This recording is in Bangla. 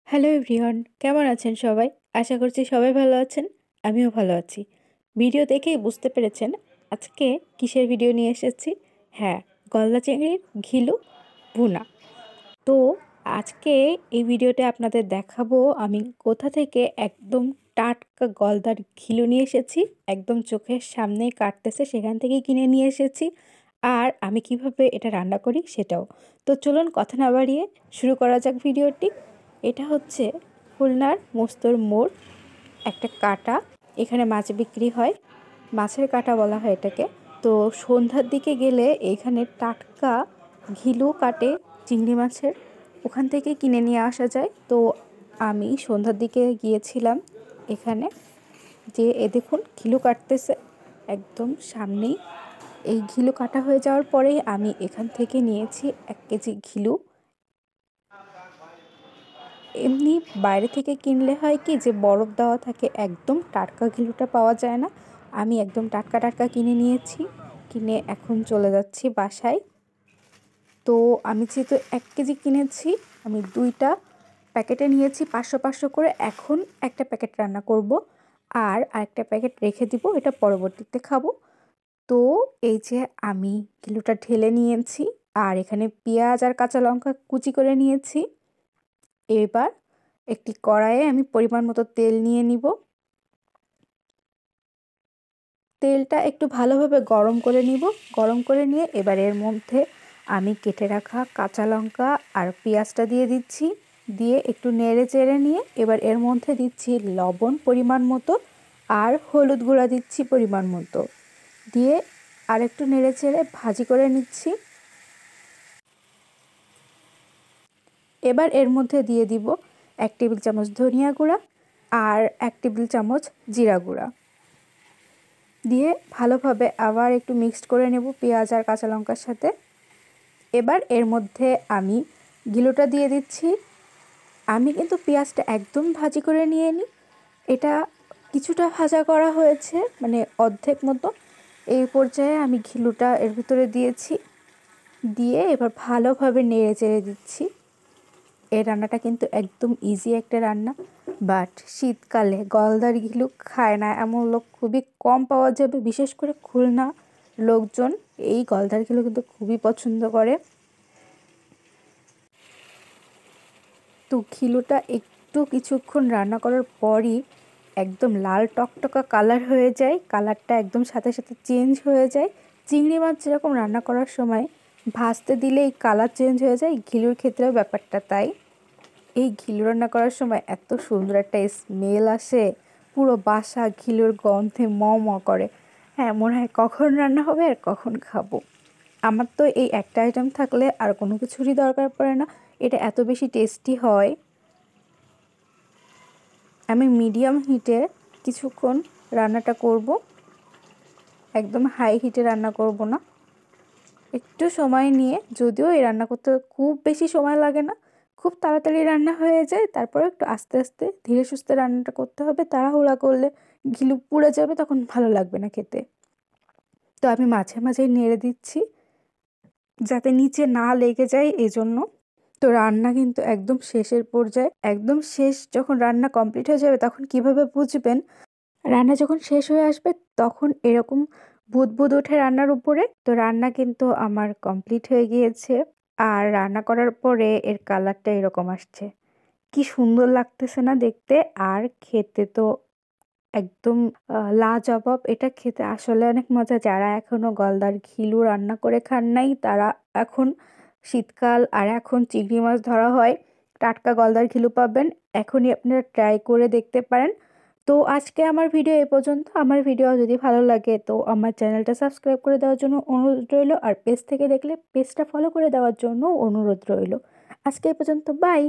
হ্যালো এভরিওয়ান, কেমন আছেন সবাই? আশা করছি সবাই ভালো আছেন। আমিও ভালো আছি। ভিডিও দেখেই বুঝতে পেরেছেন আজকে কিসের ভিডিও নিয়ে এসেছি। হ্যাঁ, গলদা চিংড়ির ঘিলু ভুনা। তো আজকে এই ভিডিওতে আপনাদের দেখাবো আমি কোথা থেকে একদম টাটকা গলদার ঘিলু নিয়ে এসেছি। একদম চোখের সামনেই কাটতেছে, সেখান থেকেই কিনে নিয়ে এসেছি। আর আমি কিভাবে এটা রান্না করি সেটাও। তো চলুন কথা না বাড়িয়ে শুরু করা যাক ভিডিওটি। এটা হচ্ছে খুলনার মস্তর মোড় একটা কাটা। এখানে মাছ বিক্রি হয়, মাছের কাটা বলা হয় এটাকে। তো সন্ধ্যার দিকে গেলে এইখানে টাটকা ঘিলু কাটে চিংড়ি মাছের, ওখান থেকে কিনে নিয়ে আসা যায়। তো আমি সন্ধ্যার দিকে গিয়েছিলাম এখানে, যে দেখুন ঘিলু কাটতেছে একদম সামনেই। এই ঘিলু কাটা হয়ে যাওয়ার পরেই আমি এখান থেকে নিয়েছি 1 কেজি ঘিলু। এমনি বাইরে থেকে কিনলে হয় কি যে বরফ দেওয়া থাকে, একদম টাটকা ঘিলুটা পাওয়া যায় না। আমি একদম টাটকা টাটকা কিনে নিয়েছি, কিনে এখন চলে যাচ্ছি বাসায়। তো আমি যেহেতু 1 কেজি কিনেছি, আমি 2টা প্যাকেটে নিয়েছি 500 করে। এখন একটা প্যাকেট রান্না করব, আর আরেকটা প্যাকেট রেখে দিব, এটা পরবর্তীতে খাবো। তো এই যে আমি ঘিলুটা ঢেলে নিয়েছি, আর এখানে পেঁয়াজ আর কাঁচা লঙ্কা কুচি করে নিয়েছি। এবার একটি কড়াইয়ে আমি পরিমাণ মতো তেল নিয়ে নিব। তেলটা একটু ভালোভাবে গরম করে নিব। গরম করে নিয়ে এবার এর মধ্যে আমি কেটে রাখা কাঁচা লঙ্কা আর পেঁয়াজটা দিয়ে দিচ্ছি। দিয়ে একটু নেড়ে চেড়ে নিয়ে এবার এর মধ্যে দিচ্ছি লবণ পরিমাণ মতো, আর হলুদ গুঁড়া দিচ্ছি পরিমাণ মতো। দিয়ে আর একটু নেড়ে চেড়ে ভাজি করে নিচ্ছি। এবার এর মধ্যে দিয়ে দিব 1 টেবিল চামচ ধনিয়া গুঁড়া আর 1 টেবিল চামচ জিরা গুঁড়া। দিয়ে ভালোভাবে আবার একটু মিক্সড করে নেব পেঁয়াজ আর কাঁচা লঙ্কার সাথে। এবার এর মধ্যে আমি ঘিলুটা দিয়ে দিচ্ছি। আমি কিন্তু পেঁয়াজটা একদম ভাজি করে নিয়ে নিই, এটা কিছুটা ভাজা করা হয়েছে, মানে অর্ধেক মতো। এই পর্যায়ে আমি ঘিলুটা এর ভিতরে দিয়েছি, দিয়ে এবার ভালোভাবে নেড়ে চেড়ে দিচ্ছি। এই রান্নাটা কিন্তু একদম ইজি একটা রান্না, বাট শীতকালে গলদার ঘিলু খায় না এমন লোক খুবই কম পাওয়া যাবে। বিশেষ করে খুলনা লোকজন এই গলদার ঘিলু কিন্তু খুবই পছন্দ করে। তো ঘিলুটা একটু কিছুক্ষণ রান্না করার পরই একদম লাল টকটকা কালার হয়ে যায়, কালারটা একদম সাথে সাথে চেঞ্জ হয়ে যায়। চিংড়ি মাছ যেরকম রান্না করার সময় ভাজতে দিলেই কালার চেঞ্জ হয়ে যায়, ঘিলুর ক্ষেত্রেও ব্যাপারটা তাই। এই ঘিলু রান্না করার সময় এত সুন্দর একটা স্মেল আসে, পুরো বাসা ঘিলুর গন্ধে ম ম করে। হ্যাঁ, মনে হয় কখন রান্না হবে আর কখন খাবো। আমার তো এই একটা আইটেম থাকলে আর কোনো কিছুরই দরকার পড়ে না, এটা এত বেশি টেস্টি হয়। আমি মিডিয়াম হিটে কিছুক্ষণ রান্নাটা করব, একদম হাই হিটে রান্না করব না। একটু সময় নিয়ে, যদিও এই রান্না করতে খুব বেশি সময় লাগে না, খুব তাড়াতাড়ি রান্না হয়ে যায়। তারপরে একটু আস্তে আস্তে ধীরে সুস্থে রান্নাটা করতে হবে, তাড়াহুড়া করলে ঘিলু পুড়ে যাবে, তখন ভালো লাগবে না খেতে। তো আমি মাঝে মাঝে নেড়ে দিচ্ছি যাতে নিচে না লেগে যায়, এজন্য। তো রান্না কিন্তু একদম শেষের পর্যায়ে, একদম শেষ যখন রান্না কমপ্লিট হয়ে যাবে তখন কিভাবে বুঝবেন রান্না যখন শেষ হয়ে আসবে, তখন এরকম বুদবুদ ওঠে রান্নার উপরে। তো রান্না কিন্তু আমার কমপ্লিট হয়ে গিয়েছে, আর রান্না করার পরে এর কালারটা এরকম আসছে। কি সুন্দর লাগতেছে না দেখতে, আর খেতে তো একদম লাজবাব। এটা খেতে আসলে অনেক মজা। যারা এখনো গলদার ঘিলু রান্না করে খান নাই, তারা এখন শীতকাল আর এখন চিংড়ি মাছ ধরা হয়, টাটকা গলদার ঘিলু পাবেন। এখনই আপনারা ট্রাই করে দেখতে পারেন। তো আজকে আমার ভিডিও এ পর্যন্ত। আমার ভিডিও যদি ভালো লাগে তো আমার চ্যানেলটা সাবস্ক্রাইব করে দেওয়ার জন্য অনুরোধ রইল, আর পেজ থেকে দেখলে পেজটা ফলো করে দেওয়ার জন্য অনুরোধ রইল। আজকে এ পর্যন্ত, বাই।